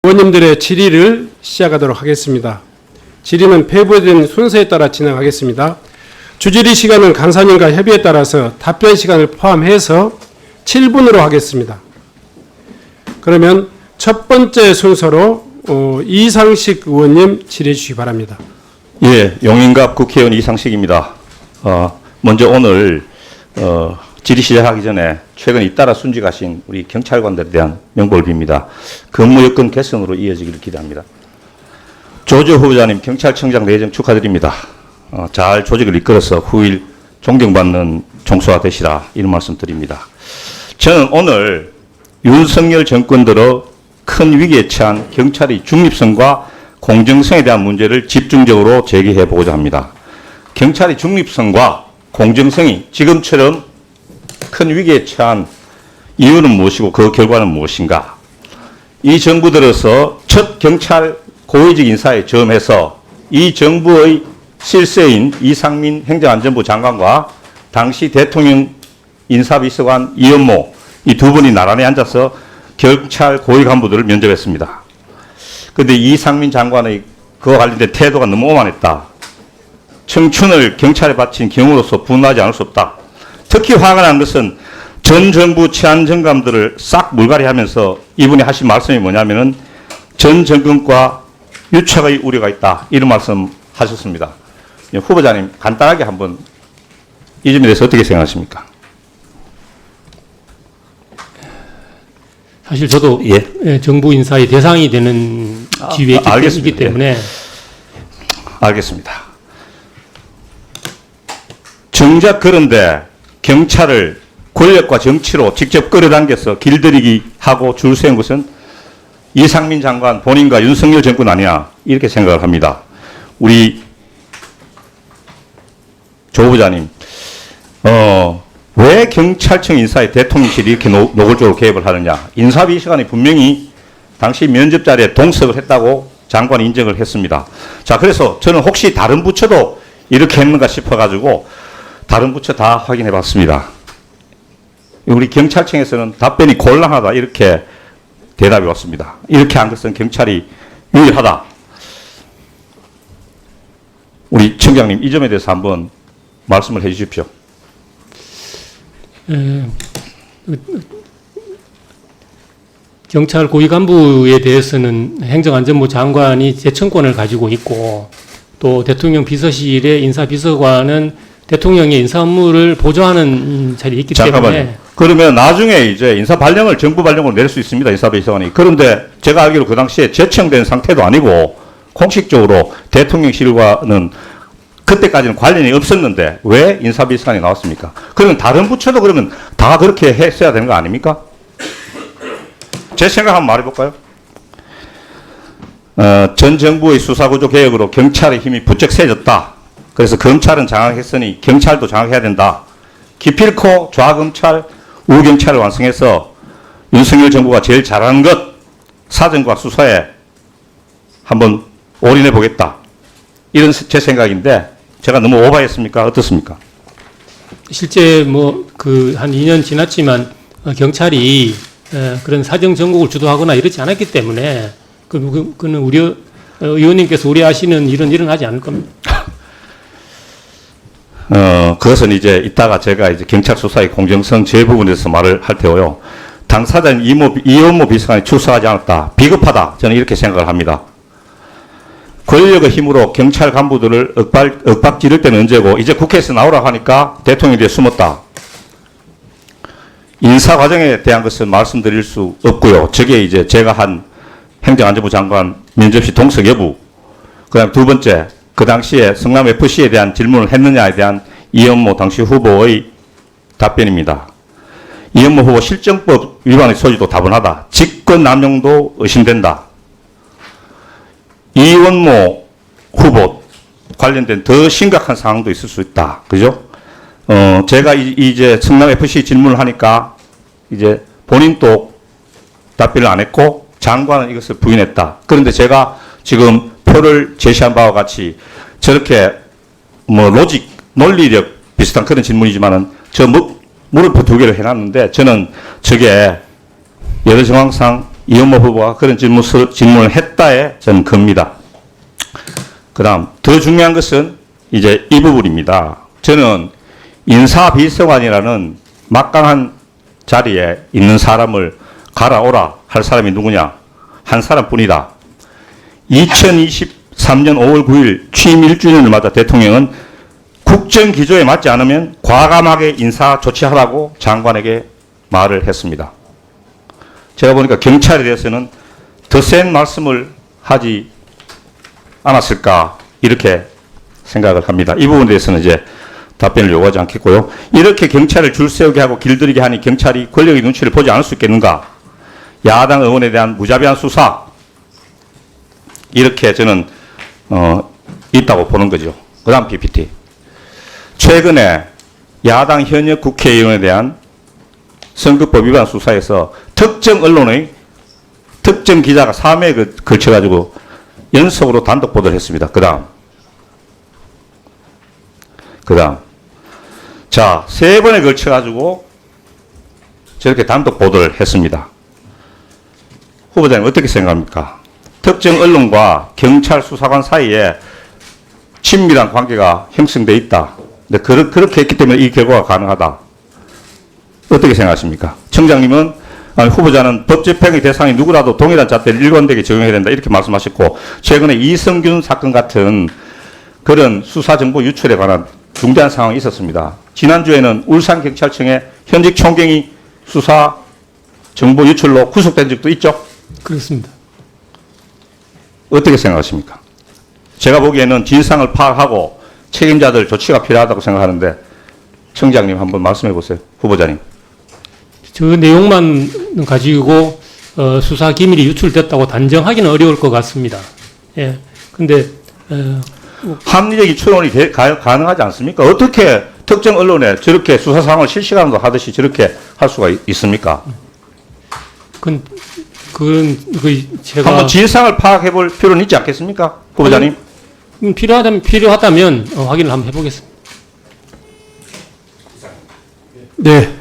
의원님들의 질의를 시작하도록 하겠습니다. 질의는 배부된 순서에 따라 진행하겠습니다. 주질의 시간은 간사님과 협의에 따라서 답변 시간을 포함해서 7분으로 하겠습니다. 그러면 첫 번째 순서로 이상식 의원님 질의해 주시기 바랍니다. 예, 용인갑 국회의원 이상식입니다. 먼저 오늘 질의 시작하기 전에 최근 잇따라 순직하신 우리 경찰관들에 대한 명복을 빕니다. 근무 여건 개선으로 이어지기를 기대합니다. 조조 후보자님 경찰청장 내정 축하드립니다. 잘 조직을 이끌어서 후일 존경받는 총수가 되시라 이런 말씀 드립니다. 저는 오늘 윤석열 정권 들어 큰 위기에 처한 경찰의 중립성과 공정성에 대한 문제를 집중적으로 제기해 보고자 합니다. 경찰의 중립성과 공정성이 지금처럼 큰 위기에 처한 이유는 무엇이고 그 결과는 무엇인가? 이 정부 들어서 첫 경찰 고위직 인사에 점해서 이 정부의 실세인 이상민 행정안전부 장관과 당시 대통령 인사비서관 이현모 이 두 분이 나란히 앉아서 경찰 고위 간부들을 면접했습니다. 그런데 이상민 장관의 그와 관련된 태도가 너무 오만했다. 청춘을 경찰에 바친 경우로서 분노하지 않을 수 없다. 특히 화가 난 것은 전 정부 치안 정감들을 싹 물갈이하면서 이분이 하신 말씀이 뭐냐면은 전 정권과 유착의 우려가 있다. 이런 말씀 하셨습니다. 후보자님 간단하게 한번 이 점에 대해서 어떻게 생각하십니까? 사실 저도 정부 인사의 대상이 되는 지위에 있기 때문에 예. 알겠습니다. 정작 그런데 경찰을 권력과 정치로 직접 끌어당겨서 길들이기 하고 줄 세운 것은 이상민 장관 본인과 윤석열 정권 아니냐 이렇게 생각을 합니다. 우리 조 후보자님 왜 경찰청 인사에 대통령실이 이렇게 노골적으로 개입을 하느냐. 인사비서관이 분명히 당시 면접 자리에 동석을 했다고 장관이 인정을 했습니다. 자, 그래서 저는 혹시 다른 부처도 이렇게 했는가 싶어가지고 다른 부처 다 확인해 봤습니다. 우리 경찰청에서는 답변이 곤란하다 이렇게 대답이 왔습니다. 이렇게 한 것은 경찰이 유일하다. 우리 청장님 이 점에 대해서 한번 말씀을 해 주십시오. 경찰 고위 간부에 대해서는 행정안전부 장관이 재청권을 가지고 있고 또 대통령 비서실의 인사비서관은 대통령의 인사 업무를 보좌하는 자리에 있기 때문에 그러면 나중에 이제 인사 발령을 정부 발령으로 낼 수 있습니다. 인사비서관이. 그런데 제가 알기로 그 당시에 제청된 상태도 아니고 공식적으로 대통령실과는 그때까지는 관련이 없었는데 왜 인사비서관이 나왔습니까? 그러면 다른 부처도 그러면 다 그렇게 했어야 되는 거 아닙니까? 제 생각 한번 말해볼까요? 전 정부의 수사구조 개혁으로 경찰의 힘이 부쩍 세졌다. 그래서 검찰은 장악했으니 경찰도 장악해야 된다. 기필코 좌검찰, 우경찰을 완성해서 윤석열 정부가 제일 잘하는 것 사정과 수사에 한번 올인해 보겠다. 이런 제 생각인데 제가 너무 오버했습니까? 어떻습니까? 실제 한 2년 지났지만 경찰이 그런 사정 전국을 주도하거나 이러지 않았기 때문에 그는 의원님께서 우려하시는 일은 일어나지 않을 겁니다. 그것은 이제 이따가 제가 이제 경찰 수사의 공정성 제 부분에서 말을 할 테고요. 당사자인 이현모 비서관이 출석하지 않았다. 비겁하다. 저는 이렇게 생각을 합니다. 권력의 힘으로 경찰 간부들을 윽박 지를 때는 언제고 이제 국회에서 나오라고 하니까 대통령이 뒤에 숨었다. 인사 과정에 대한 것은 말씀드릴 수 없고요. 저게 이제 제가 한 행정안전부 장관 면접시 동석 여부. 그다음 두 번째, 그 당시에 성남FC에 대한 질문을 했느냐에 대한 이현모 당시 후보의 답변입니다. 이현모 후보 실정법 위반의 소지도 다분하다. 직권남용도 의심된다. 이원모 후보 관련된 더 심각한 상황도 있을 수 있다. 그죠? 제가 이제 성남FC 질문을 하니까 이제 본인도 답변을 안 했고 장관은 이것을 부인했다. 그런데 제가 지금 표를 제시한 바와 같이 저렇게 논리력 비슷한 그런 질문이지만은 물음표 2개를 해놨는데 저는 저게 여러 정황상 이현모 후보가 그런 질문을 했다에 저는 겁니다. 그 다음, 더 중요한 것은 이제 이 부분입니다. 저는 인사비서관이라는 막강한 자리에 있는 사람을 갈아오라 할 사람이 누구냐? 한 사람뿐이다. 2023년 5월 9일 취임 1주년을 맞아 대통령은 국정기조에 맞지 않으면 과감하게 인사 조치하라고 장관에게 말을 했습니다. 제가 보니까 경찰에 대해서는 더 센 말씀을 하지 않았을까 이렇게 생각을 합니다. 이 부분에 대해서는 이제 답변을 요구하지 않겠고요. 이렇게 경찰을 줄 세우게 하고 길들이게 하니 경찰이 권력의 눈치를 보지 않을 수 있겠는가? 야당 의원에 대한 무자비한 수사 이렇게 저는 있다고 보는 거죠. 그 다음 PPT. 최근에 야당 현역 국회의원에 대한 선거법 위반 수사에서 특정 언론의 특정 기자가 3회에 걸쳐가지고 연속으로 단독 보도를 했습니다. 그 다음. 자, 3번에 걸쳐가지고 저렇게 단독 보도를 했습니다. 후보자님 어떻게 생각합니까? 특정 언론과 경찰 수사관 사이에 친밀한 관계가 형성돼 있다. 근데 그렇게 했기 때문에 이 결과가 가능하다. 어떻게 생각하십니까? 청장님은 아니, 후보자는 법 집행의 대상이 누구라도 동일한 잣대를 일관되게 적용해야 된다 이렇게 말씀하셨고 최근에 이성균 사건 같은 그런 수사정보 유출에 관한 중대한 상황이 있었습니다. 지난주에는 울산경찰청의 현직 총경이 수사 정보 유출로 구속된 적도 있죠? 그렇습니다. 어떻게 생각하십니까? 제가 보기에는 진상을 파악하고 책임자들 조치가 필요하다고 생각하는데 청장님 한번 말씀해 보세요. 후보자님. 저 내용만 가지고 수사 기밀이 유출됐다고 단정하기는 어려울 것 같습니다. 예. 근데 합리적인 추론이 가능하지 않습니까? 어떻게 특정 언론에 저렇게 수사 상황을 실시간으로 하듯이 저렇게 할 수가 있습니까? 그건 제가 한번 진상을 파악해 볼 필요는 있지 않겠습니까? 후보자님. 필요하다면 확인을 한번 해보겠습니다. 네.